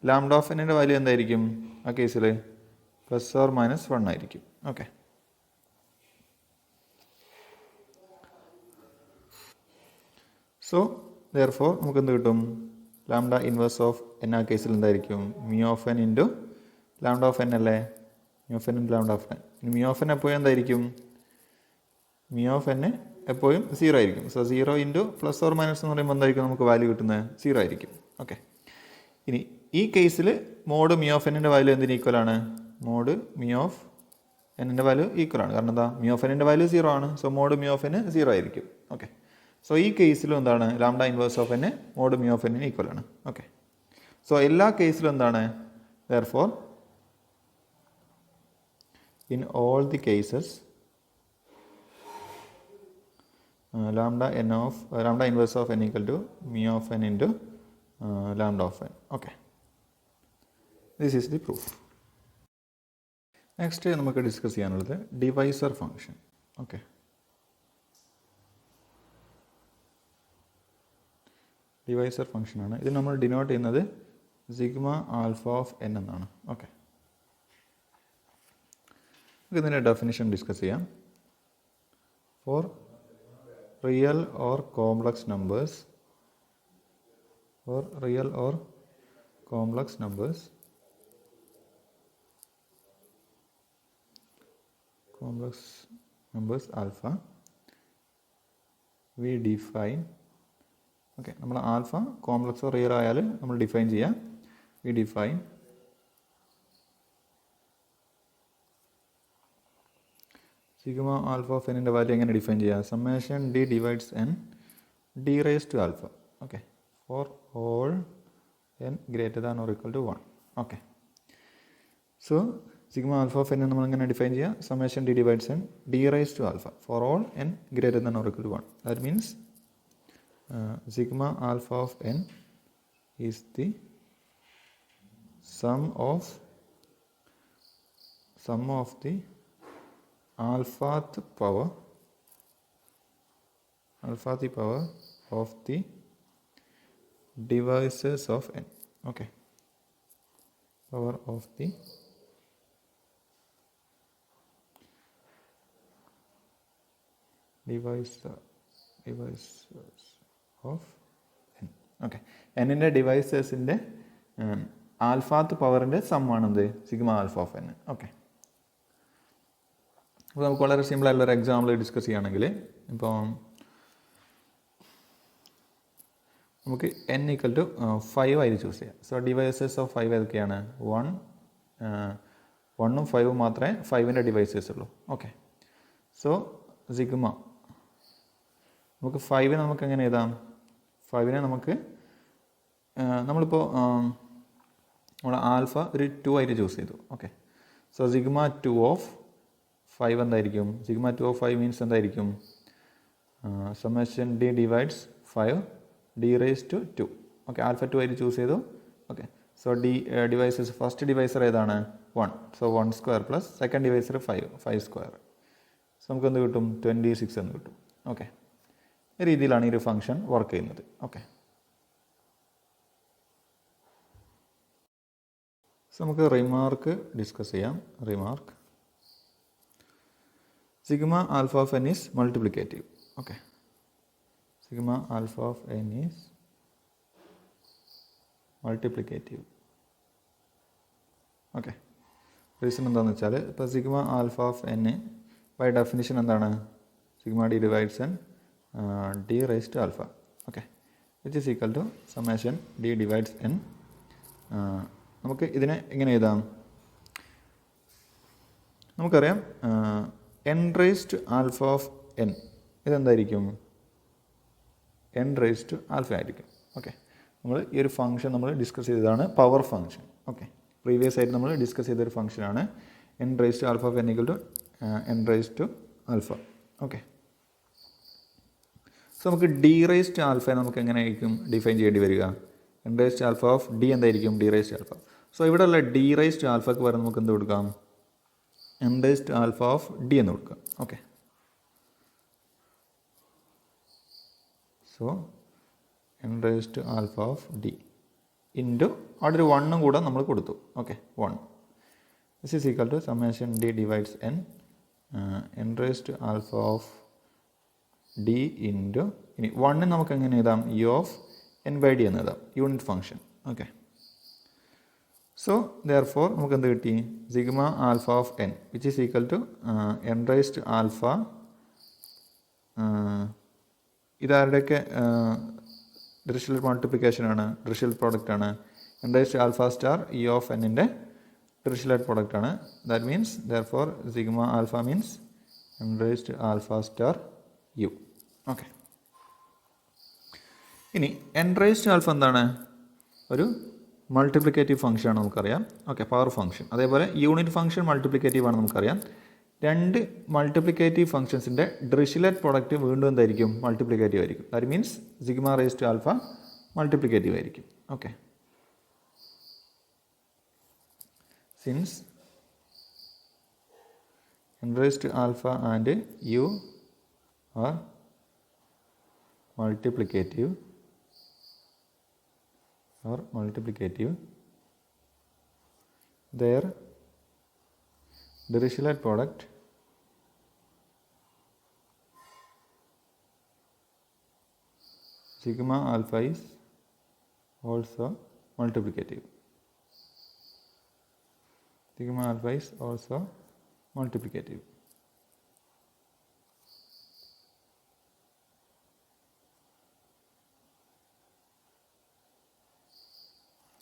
ലാംഡ ഓഫ് n-ൻ്റെ വാല്യൂ എന്തായിരിക്കും? ആ കേസിൽ ±1 ആയിരിക്കും. ഓക്കെ, സോ ദെയർഫോർ നമുക്ക് എന്ത് കിട്ടും? ലാംഡ ഇൻവേഴ്സ് ഓഫ് n ആ കേസിൽ എന്തായിരിക്കും? mu of n into lambda of n അല്ലേ? mu of n into lambda of n. mu of n എപ്പോഴും എന്തായിരിക്കും? mu of n എപ്പോഴും 0 ആയിരിക്കും. സോ 0 ഇൻറ്റു ± എന്ന് പറയുമ്പോൾ എന്തായിരിക്കും നമുക്ക് വാല്യൂ കിട്ടുന്നത്? 0 ആയിരിക്കും. ഓക്കെ, ഇനി ഈ കേസിൽ മോഡ് mu of n-ൻ്റെ വാല്യൂ എന്തിന് ഈക്വൽ ആണ്? മോഡ് mu of n-ൻ്റെ വാല്യൂ ഈക്വൽ ആണ്. കാരണം എന്താ? mu of n-ൻ്റെ വാല്യൂ 0 ആണ്. So mod mu of n 0 ആയിരിക്കും. ഓക്കെ, സോ ഈ കേസിലും എന്താണ്? Lambda inverse of n mod mu of n-ന് ഈക്വൽ ആണ്. ഓക്കെ, സോ എല്ലാ കേസിലും എന്താണ്? Therefore in all the cases lambda inverse of n equal to mu of n into lambda of n. Okay, this is the proof. Next നമുക്ക് discuss ചെയ്യാനുള്ളത് divisor function. Okay, divisor ഫംഗ്ഷനാണ്. ഇത് നമ്മൾ denote ചെയ്യുന്നത് sigma alpha of n എന്നാണ്. Okay, നമുക്ക് ഇതിൻ്റെ definition discuss ചെയ്യാം. For real or complex numbers, alpha, we define. Okay, നമ്മൾ ആൽഫ കോംപ്ലക്സോ റിയൽ ആയാൽ നമ്മൾ ഡിഫൈൻ ചെയ്യാം. we define sigma alpha of n-ൻ്റെ വാല്യൂ എങ്ങനെ ഡിഫൈൻ ചെയ്യുക? Summation d divides n d raise to alpha. Okay, for all n greater than or equal to 1. Okay, so sigma alpha of n നമ്മൾ എങ്ങനെ define ചെയ്യുക? Summation d divides n d raise to alpha for all n greater than or equal to 1. That means sigma alpha of n is the sum of the alphath power of the divisors of n. Okay, power of the divisors of n. Okay, n-ൻ്റെ ഡിവൈസേഴ്സിൻ്റെ ആൽഫാത്ത് പവറിൻ്റെ sum ആണെന്ത്? Sigma alpha of n. Okay, അപ്പോൾ നമുക്ക് വളരെ സിമ്പിളായിട്ടുള്ളൊരു example discuss ചെയ്യുകയാണെങ്കിൽ, ഇപ്പോൾ നമുക്ക് n ഈക്വൽ ടു 5 ആയിട്ട് ചൂസ് ചെയ്യാം. സോ ഡിവൈസേഴ്സ് ഓഫ് 5 ഏതൊക്കെയാണ്? 1 1ഉം 5ഉം മാത്രമേ 5ൻ്റെ ഡിവൈസേഴ്സ് ഉള്ളൂ. ഓക്കെ, സോ സിഗ്മ നമുക്ക് 5നെ നമുക്ക് എങ്ങനെ എഴുതാം? 5നെ നമുക്ക് നമ്മളിപ്പോൾ നമ്മൾ ആൽഫ ഒരു 2 ആയിട്ട് ചൂസ് ചെയ്തു. ഓക്കെ, സോ സിഗ്മ 2 ഓഫ് 5 എന്തായിരിക്കും? സിഗ്മ 2 ഓഫ് 5 മീൻസ് എന്തായിരിക്കും? Summation d divides 5 d raise to 2. Okay, alpha 2 ആയിട്ട് ചൂസ് ചെയ്തു. Okay, so divisors first divisor ഏതാണ്? 1. So 1 square plus second divisor 5 square. So നമുക്ക് എന്ത് കിട്ടും? 26 എന്ന് കിട്ടും. ഓക്കെ, ഈ രീതിയിലാണ് ഈ ഒരു ഫംഗ്ഷൻ വർക്ക് ചെയ്യുന്നത്. ഓക്കെ, സോ നമുക്ക് റിമാർക്ക് ഡിസ്കസ് ചെയ്യാം. Remark sigma alpha of n is multiplicative. Okay, sigma alpha of n is multiplicative. Okay, reason എന്താണെന്ന് വെച്ചാൽ ഇപ്പോൾ sigma alpha of n by definition എന്താണ്? Sigma D divides n d raise to alpha. Okay, which is equal to summation D divides n. നമുക്ക് ഇതിനെ എങ്ങനെ എഴുതാം? നമുക്കറിയാം n raise to alpha of n ഇതെന്തായിരിക്കും? എൻ റൈസ് ടു ആൽഫ ആയിരിക്കും. Okay, നമ്മൾ ഈ ഒരു ഫംഗ്ഷൻ നമ്മൾ ഡിസ്കസ് ചെയ്തതാണ് പവർ ഫംഗ്ഷൻ. ഓക്കെ, പ്രീവിയസ് ആയിട്ട് നമ്മൾ ഡിസ്കസ് ചെയ്തൊരു ഫംഗ്ഷനാണ് n raise to alpha of n equal to n raise to alpha. Okay, so നമുക്ക് ഡി റൈസ് ടു ആൽഫ നമുക്ക് എങ്ങനെയായിരിക്കും ഡിഫൈൻ ചെയ്യേണ്ടി വരിക? N raise to alpha of D എന്തായിരിക്കും? D raise to alpha. So ഇവിടെയുള്ള d raise to ആൽഫക്ക് പകരം നമുക്ക് എന്ത് കൊടുക്കാം? N raise to alpha of D എന്ന് കൊടുക്കാം. Okay, so n raise to alpha of d into അവിടെ ഒരു വണ്ണും കൂടെ നമ്മൾ കൊടുത്തു. Okay, 1. This is equal to summation D divides n n raise to alpha of d into ഇനി 1 നമുക്ക് എങ്ങനെ എഴുതാം? U of n by d എന്ന് എഴുതാം, unit function. Okay, so therefore നമുക്ക് എന്ത് കിട്ടി? Sigma alpha of n which is equal to n raise to alpha. ഇതാരുടെയൊക്കെ ഡിറിച്ലെറ്റ് മൾട്ടിപ്ലിക്കേഷനാണ്, ഡിറിച്ലെറ്റ് പ്രോഡക്റ്റാണ്. N raise to alpha star e of എന്നിൻ്റെ Dirichlet പ്രോഡക്റ്റാണ്. That means therefore sigma alpha means n raise to alpha star u. Okay, ഇനി n raise to alpha എന്താണ്? ഒരു multiplicative function ആണ് നമുക്കറിയാം. Okay, power function. അതേപോലെ unit function multiplicative ആണ് നമുക്കറിയാം. രണ്ട് മൾട്ടിപ്ലിക്കേറ്റീവ് ഫംഗ്ഷൻസിൻ്റെ ഡിറിച്ലെറ്റ് പ്രോഡക്റ്റ് വീണ്ടും എന്തായിരിക്കും? മൾട്ടിപ്ലിക്കേറ്റീവ് ആയിരിക്കും. That means sigma raise to alpha multiplicative ആയിരിക്കും. Okay, since n raise to alpha and u are multiplicative their Dirichlet product sigma alpha is also multiplicative. Sigma alpha is also multiplicative.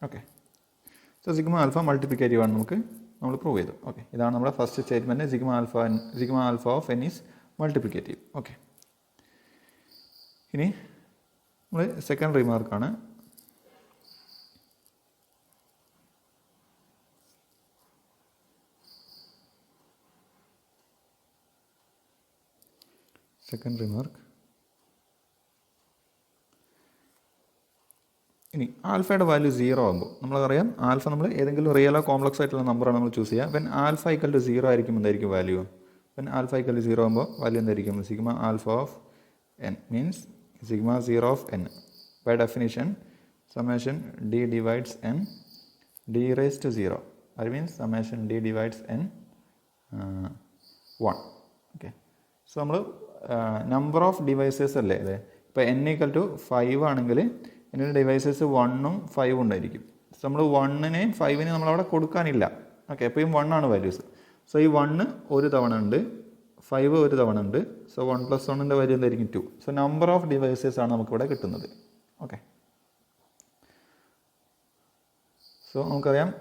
Okay, so sigma alpha multiplicative ആണ് നമ്മൾ prove ചെയ്തു. Okay, ഇതാണ് നമ്മുടെ first statement. Sigma alpha of n is multiplicative. Okay, ഇനി നമ്മൾ second റിമാർക്കാണ്. Second remark, ഇനി ആൽഫയുടെ value 0 ആകുമ്പോൾ നമ്മളറിയാം ആൽഫ നമ്മൾ ഏതെങ്കിലും റിയലോ കോംപ്ലക്സ് ആയിട്ടുള്ള നമ്പറാണ് നമ്മൾ ചൂസ് ചെയ്യുക. വെൻ ആൽഫ ഈക്വൽ ടു 0 ആയിരിക്കും എന്തായിരിക്കും value? When alpha equal to 0 ആകുമ്പോൾ വാല്യൂ എന്തായിരിക്കും? Sigma alpha of n means sigma 0 of n by definition summation D divides n d raise to 0. അത് means summation D divides n 1. Okay, so നമ്മൾ number of divisors അല്ലേ അതെ. ഇപ്പോൾ N equal to 5 ആണെങ്കിൽ ഇതിൻ്റെ devices 1ഉം 5ഉം ഉണ്ടായിരിക്കും. So നമ്മൾ 1നെയും 5നെയും നമ്മളവിടെ കൊടുക്കാനില്ല. ഓക്കെ, എപ്പോഴും 1 ആണ് വാല്യൂസ്. സോ ഈ 1 ഒരു തവണ ഉണ്ട്, 5 ഒരു തവണ ഉണ്ട്. സോ 1 + 1ൻ്റെ വാല്യൂ എന്തായിരിക്കും? 2. സോ നമ്പർ ഓഫ് ഡിവൈസസ് ആണ് നമുക്കിവിടെ കിട്ടുന്നത്. ഓക്കെ, സോ നമുക്കറിയാം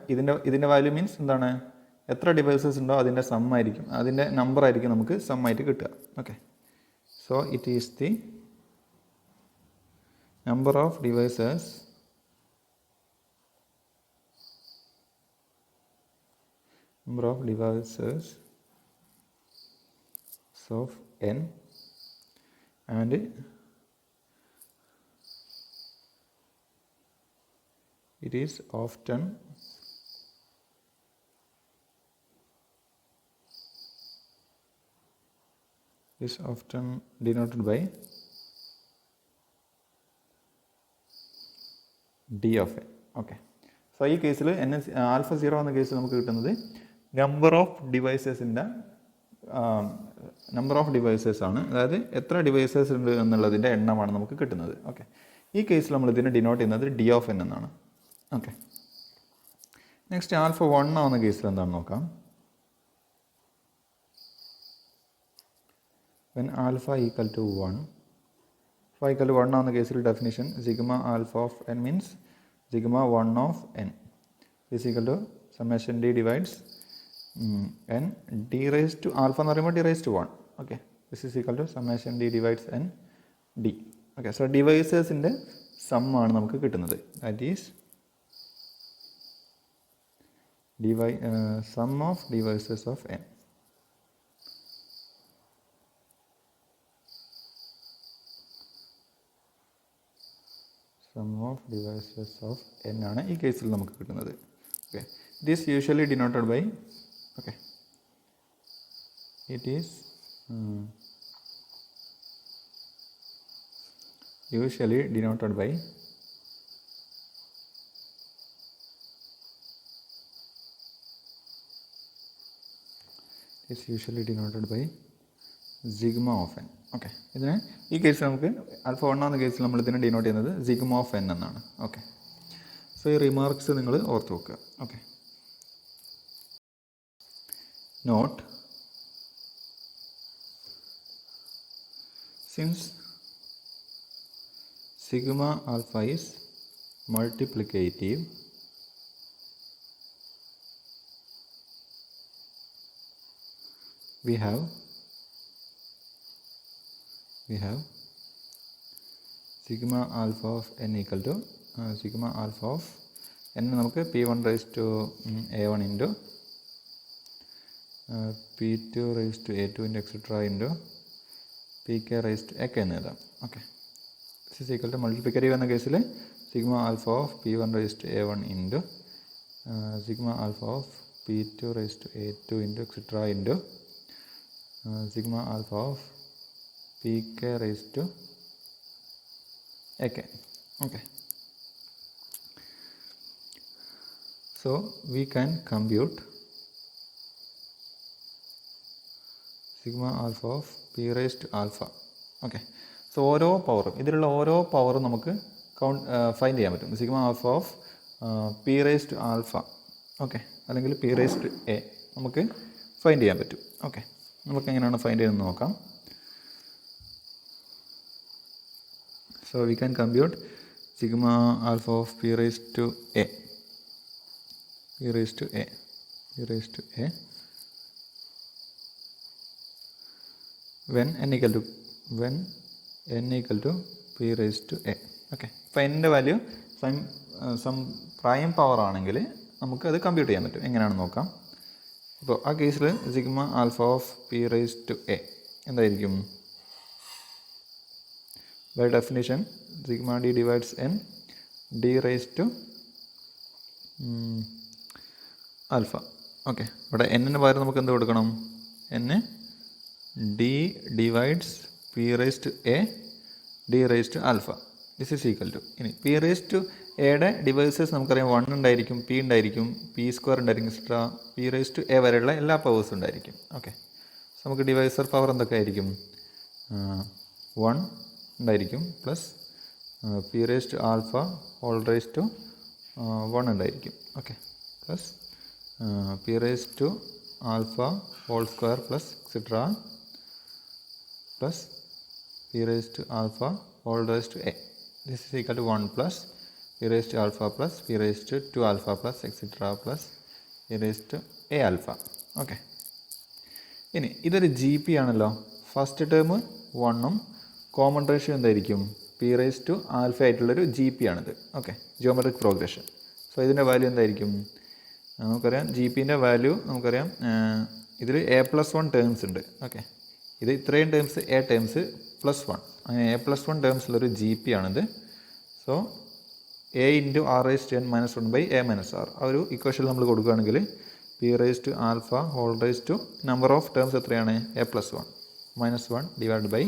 ഇതിൻ്റെ വാല്യൂ മീൻസ് എന്താണ്? എത്ര ഡിവൈസസ് ഉണ്ടോ അതിൻ്റെ സം ആയിരിക്കും, അതിൻ്റെ നമ്പർ ആയിരിക്കും നമുക്ക് സം ആയിട്ട് കിട്ടുക. Okay, so it is the number of devices of n and it is often denoted by d of n. Okay, so ഈ കേസിൽ ആൽഫ 0 എന്ന കേസിൽ നമുക്ക് കിട്ടുന്നത് നമ്പർ ഓഫ് ഡിവൈസസ് ആണ്. അതായത് എത്ര ഡിവൈസസ് ഉണ്ട് എന്നുള്ളതിൻ്റെ എണ്ണമാണ് നമുക്ക് കിട്ടുന്നത്. ഓക്കെ, ഈ കേസിൽ നമ്മൾ ഇതിനെ ഡിനോട്ട് ചെയ്യുന്നത് ഡി ഓഫ് എൻ എന്നാണ്. ഓക്കെ, നെക്സ്റ്റ് ആൽഫ 1 ആവുന്ന കേസിൽ എന്താണെന്ന് നോക്കാം. when alpha equal to 1 ആവുന്ന കേസിൽ definition sigma alpha of n means sigma 1 of n is equal to summation D divides n d raise to alpha എന്ന് പറയുമ്പോൾ d raise to 1. Okay, this is equal to summation D divides n d. Okay, so ഡിവൈസസിൻ്റെ sum ആണ് നമുക്ക് കിട്ടുന്നത്. That is sum of divisors of n. Sum of divisors of n ആണ് ഈ കേസിൽ നമുക്ക് കിട്ടുന്നത്. Okay, it is usually denoted by usually denoted by sigma of n. Okay, ഇതിന് ഈ കേസിൽ നമുക്ക് ആൽഫ 1 എന്ന കേസിൽ നമ്മൾ ഇതിനെ ഡിനോട്ട് ചെയ്യുന്നത് സിഗ്മ ഓഫ് എൻ എന്നാണ്. ഓക്കെ, സോ ഈ റിമാർക്സ് നിങ്ങൾ ഓർത്ത് വെക്കുക. Okay, note since sigma alpha is multiplicative, we have sigma alpha of n equal to sigma alpha of n നമുക്ക് p1 raised to a1 into p2 raised to a2 into etc into pk raised to ak എന്ന് എഴുതാം. Okay, this is equal to multiplicative എന്ന കേസിൽ sigma alpha of p1 raised to a1 into sigma alpha of p2 raised to a2 into etc into sigma alpha of pk raised to ak. Okay, so we can compute sigma alpha of p raised to alpha. Okay, so ഓരോ പവറും ഇതിലുള്ള ഓരോ പവറും നമുക്ക് find ചെയ്യാൻ പറ്റും. Sigma alpha of P raise to alpha, okay, അല്ലെങ്കിൽ p raise to a നമുക്ക് ഫൈൻഡ് ചെയ്യാൻ പറ്റും. ഓക്കെ, നമുക്ക് എങ്ങനെയാണ് ഫൈൻഡ് ചെയ്യുന്നത് നോക്കാം. So we can compute sigma alpha of P raise to a when n equal to p raised to a. Okay, അപ്പോൾ എൻ്റെ വാല്യൂ സം പ്രൈം പവർ ആണെങ്കിൽ നമുക്കത് കമ്പ്യൂട്ട് ചെയ്യാൻ പറ്റും. എങ്ങനെയാണെന്ന് നോക്കാം. അപ്പോൾ ആ കേസിൽ sigma alpha of P raise to a എന്തായിരിക്കും? By definition sigma D divides n d raise to alpha. Okay, ഇവിടെ എന്നിന് പകരം നമുക്ക് എന്ത് കൊടുക്കണം? എന്ന് d divides p raised to a d raised to alpha. This is equal to ഇനി p raised to എയുടെ ഡിവൈസസ് നമുക്കറിയാം 1 ഉണ്ടായിരിക്കും, p ഉണ്ടായിരിക്കും, p സ്ക്വയർ ഉണ്ടായിരിക്കും, extra p raised to a വരെയുള്ള എല്ലാ പവേഴ്സും ഉണ്ടായിരിക്കും. ഓക്കെ, സോ നമുക്ക് ഡിവൈസർ പവർ എന്തൊക്കെ ആയിരിക്കും? 1 ഉണ്ടായിരിക്കും plus p raised to alpha whole raised to 1 ഉണ്ടായിരിക്കും. Okay, plus p raised to alpha whole square plus etcetera plus p raised to alpha whole raised to a. This is equal to 1 plus p raised to alpha plus p raised to 2 alpha plus etc plus p raised to a alpha. Okay, ഇനി ഇതൊരു G P ആണല്ലോ. First term 1ഉം common ratio എന്തായിരിക്കും? p raised to alpha ആയിട്ടുള്ളൊരു G P ആണിത്. Okay, geometric progression. So ഇതിൻ്റെ value എന്തായിരിക്കും? നമുക്കറിയാം G പിൻ്റെ value നമുക്കറിയാം. ഇതിൽ a+1 ടേംസ് ഉണ്ട്. ഓക്കെ, ഇത് ഇത്രയും ടേംസ് എ ടേംസ് +1 അങ്ങനെ a+1 ടേംസിലൊരു ജി പി ആണിത്. So a into r raise to n -1 by a - r ആ ഒരു ഇക്വേഷൻ നമ്മൾ കൊടുക്കുകയാണെങ്കിൽ p raise to alpha whole raise to number of terms എത്രയാണ്? a+1 -1 divide by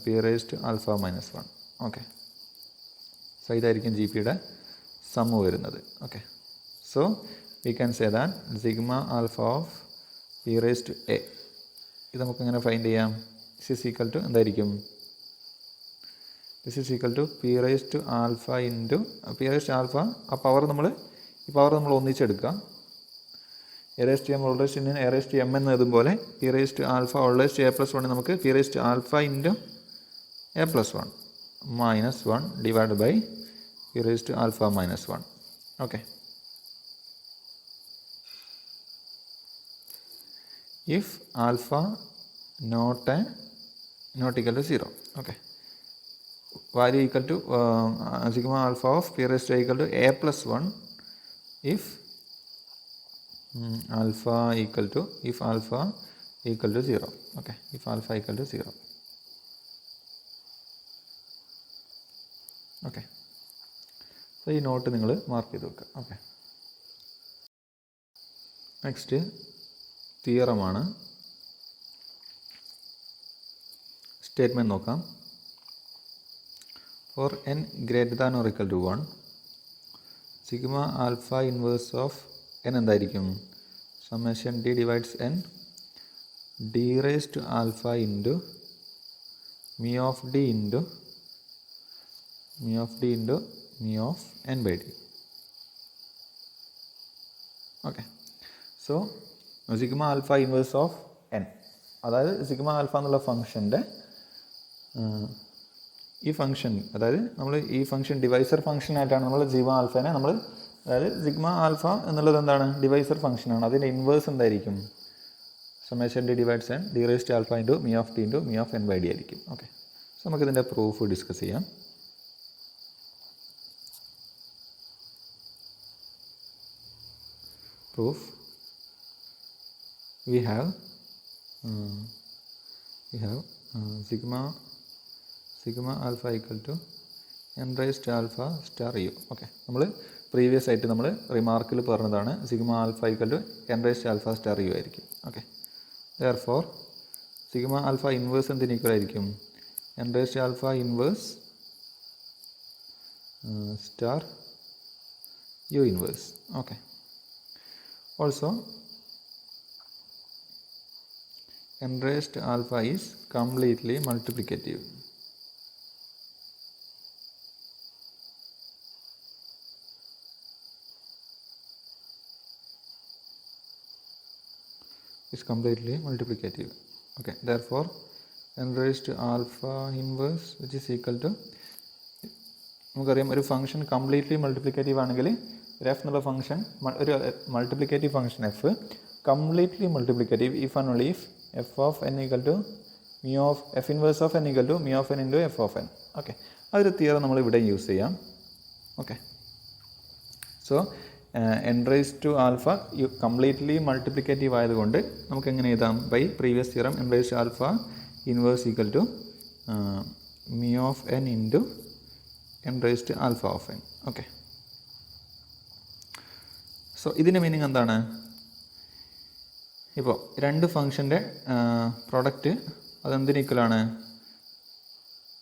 p raise to alpha -1. Okay, so ഇതായിരിക്കും G പിയുടെ sum വരുന്നത്. Okay, so we can say that sigma alpha of P raise to a ഇത് നമുക്ക് എങ്ങനെ find ചെയ്യാം? This is equal to എന്തായിരിക്കും? This is equal to p raise to alpha into p raise to alpha. ഈ power നമ്മൾ ഒന്നിച്ചെടുക്കുക. A raise to m whole raise to a raise to m എന്ന് എഴുതുമ്പോൾ p raise to alpha whole raise to a plus one നമുക്ക് p raise to alpha into a plus one minus one divide by p raise to alpha minus one. Okay, if alpha not equal to 0. Okay, value equal to sigma alpha of p raised to equal to a plus 1 if alpha equal to 0. Okay, if alpha equal to 0. Okay, so ഈ note നിങ്ങൾ mark ചെയ്ത് വെക്കുക. Okay, next തിയറമാണ്. Statement നോക്കാം. For n greater than or equal to 1 sigma alpha inverse of n എന്തായിരിക്കും? Summation d divides n d raise to alpha into mu of d into mu of n by d. Okay, so sigma alpha inverse of n, അതായത് sigma alpha എന്നുള്ള ഫംഗ്ഷൻ്റെ ഈ function, അതായത് നമ്മൾ ഈ function divisor ഫംഗ്ഷനായിട്ടാണ് നമ്മൾ sigma ആൽഫേനെ അതായത് sigma alpha എന്നുള്ളത് എന്താണ്? ഡിവൈസർ ഫംഗ്ഷനാണ്. അതിൻ്റെ ഇൻവേഴ്സ് എന്തായിരിക്കും? Summation D divides n d raise to alpha into mu of d into mu of n by d ആയിരിക്കും. ഓക്കെ, സോ നമുക്കിതിൻ്റെ പ്രൂഫ് ഡിസ്കസ് ചെയ്യാം. Proof we have sigma alpha equal to n raised to alpha star u. Okay, നമ്മൾ previous ആയിട്ട് നമ്മൾ റിമാർക്കിൽ പറഞ്ഞതാണ് sigma alpha equal to n raised to alpha star u ആയിരിക്കും. Okay, therefore sigma alpha inverse എന്തിന് equal ആയിരിക്കും? n raised to alpha inverse star u inverse. Okay, also n raised to alpha is completely multiplicative. Okay, therefore n raised to alpha inverse which is equal to, നമുക്കറിയാം ഒരു function completely multiplicative ആണെങ്കിൽ f എന്നുള്ള function ഒരു multiplicative function f completely multiplicative if and only if f of n equal to mu of f inverse of n equal to mu of n into f of n. Okay, ആ ഒരു theorem നമ്മൾ ഇവിടെ use ചെയ്യാം. Okay, so n raise to alpha completely multiplicative ആയതുകൊണ്ട് നമുക്ക് എങ്ങനെ എഴുതാം? By previous theorem n raise to alpha inverse equal to mu of n into n raise to alpha of n. Okay, so ഇതിൻ്റെ meaning എന്താണ്? ഇപ്പോൾ രണ്ട് ഫംഗ്ഷൻ്റെ product അതെന്തിന് ഈക്വലാണ്?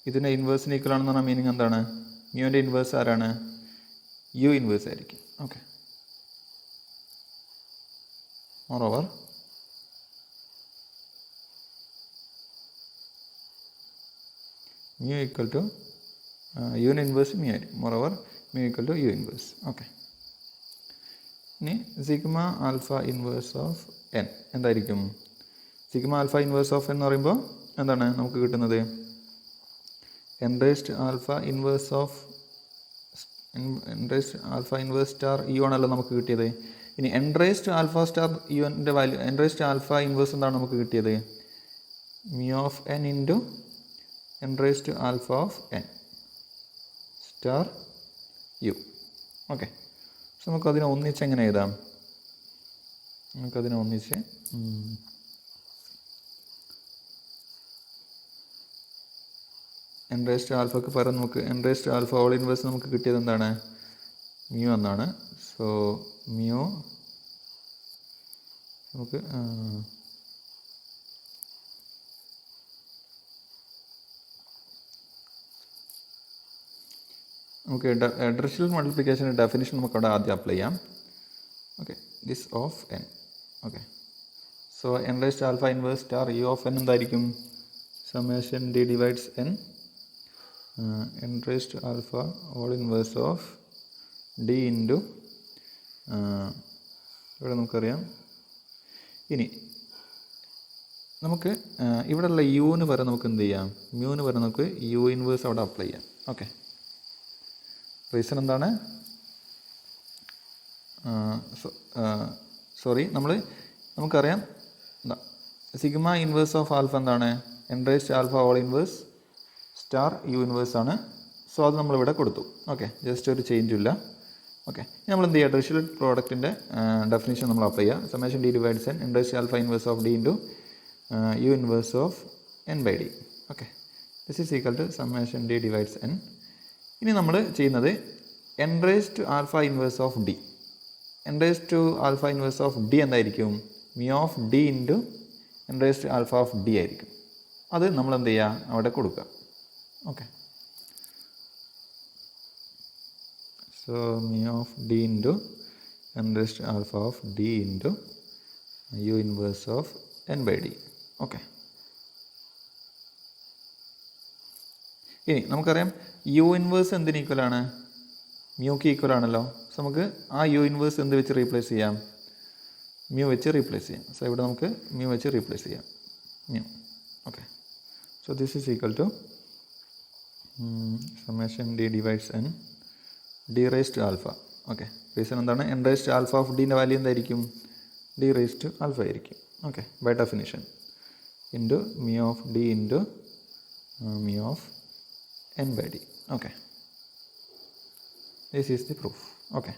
ഇതിൻ്റെ ഇൻവേഴ്സിന് ഈക്വലാണെന്ന് പറഞ്ഞാൽ മീനിങ് എന്താണ്? മ്യൂവിൻ്റെ ഇൻവേഴ്സ് ആരാണ്? യു ഇൻവേഴ്സ് ആയിരിക്കും. Okay, moreover mu equal to u inverse mu ആയിരിക്കും. moreover mu equal to u inverse. Okay, ഇനി sigma alpha inverse of n എന്തായിരിക്കും? സിഗ്മ ആൽഫ ഇൻവേഴ്സ് ഓഫ് എന്ന് പറയുമ്പോൾ എന്താണ് നമുക്ക് കിട്ടുന്നത്? n raised alpha inverse of n raised alpha inverse star u ആണല്ലോ നമുക്ക് കിട്ടിയത്. ഇനി n റേസ്ഡ് ആൽഫ സ്റ്റാർ യുൻ്റെ value n raised alpha inverse എന്താണ് നമുക്ക് കിട്ടിയത്? mu of n into n raised alpha of n star u. Okay, so നമുക്കതിനെ ഒന്നിച്ച് എങ്ങനെ എഴുതാം? നമുക്കതിനെ ഒന്നിച്ച് എൻ റേസ്റ്റ് ആൽഫക്ക് പകരം നമുക്ക് എൻ റേസ്റ്റ് ആൽഫ ഓൾ ഇൻവേഴ്സ് നമുക്ക് കിട്ടിയത് എന്താണ്? മ്യൂ എന്നാണ്. സോ മ്യൂ നമുക്ക് നമുക്ക് ഡിറിച്ലെറ്റ് മൾട്ടിപ്ലിക്കേഷൻ്റെ ഡെഫിനിഷൻ നമുക്ക് അവിടെ ആദ്യം അപ്ലൈ ചെയ്യാം. Okay, this of n. Okay, so n raise to alpha inverse star u of n എന്തായിരിക്കും? Summation D divides n n raise to alpha all inverse of d into ഇവിടെ നമുക്കറിയാം. ഇനി നമുക്ക് ഇവിടെയുള്ള യുവിന് പകരം നമുക്ക് എന്ത് ചെയ്യാം? മ്യൂവിന് പകരം നമുക്ക് യു ഇൻവേഴ്സ് അവിടെ അപ്ലൈ ചെയ്യാം. ഓക്കെ, റീസൺ എന്താണ്? നമുക്കറിയാം സിഗ്മ ഇൻവേഴ്സ് ഓഫ് ആൽഫ എന്താണ്? N raise to alpha all inverse star u inverse ആണ്. സോ അത് നമ്മളിവിടെ കൊടുത്തു. ഓക്കെ, ജസ്റ്റ് ഒരു ചേഞ്ചും ഇല്ല. ഓക്കെ, നമ്മൾ എന്ത് ചെയ്യുക? ഡിറിച്ലെറ്റ് പ്രോഡക്റ്റിൻ്റെ ഡെഫിനിഷൻ നമ്മൾ അപ്ലൈ ചെയ്യുക. Summation D divides n raise to alpha inverse of d into u inverse of n by d. Okay, this is equal to summation D divides n. ഇനി നമ്മൾ ചെയ്യുന്നത് n raise to alpha inverse of d. N raise to alpha inverse of D എന്തായിരിക്കും? Mu of d into n raise to alpha of d ആയിരിക്കും. അത് നമ്മൾ എന്ത് ചെയ്യുക? അവിടെ കൊടുക്കുക. Okay, so mu of d into n raise to alpha of d into u inverse of n by d. Okay, ഇനി നമുക്കറിയാം യു ഇൻവേഴ്സ് എന്തിന് ഈക്വലാണ്? മ്യൂക്ക് ഈക്വൽ ആണല്ലോ. സോ നമുക്ക് ആ യു ഇൻവേഴ്സ് എന്ത് വെച്ച് റീപ്ലേസ് ചെയ്യാം? മ്യൂ വെച്ച് റീപ്ലേസ് ചെയ്യാം. സോ ഇവിടെ നമുക്ക് മ്യൂ വെച്ച് റീപ്ലേസ് ചെയ്യാം. Mu. Okay, so this is equal to summation D divides n d raise to alpha. Okay, reason എന്താണ്? N raise to alpha of ഡിൻ്റെ വാല്യൂ എന്തായിരിക്കും? ഡി റൈസ് ടു ആൽഫ ആയിരിക്കും. Okay, by definition into mu of d into mu of n by d. Okay, this is the proof. Okay.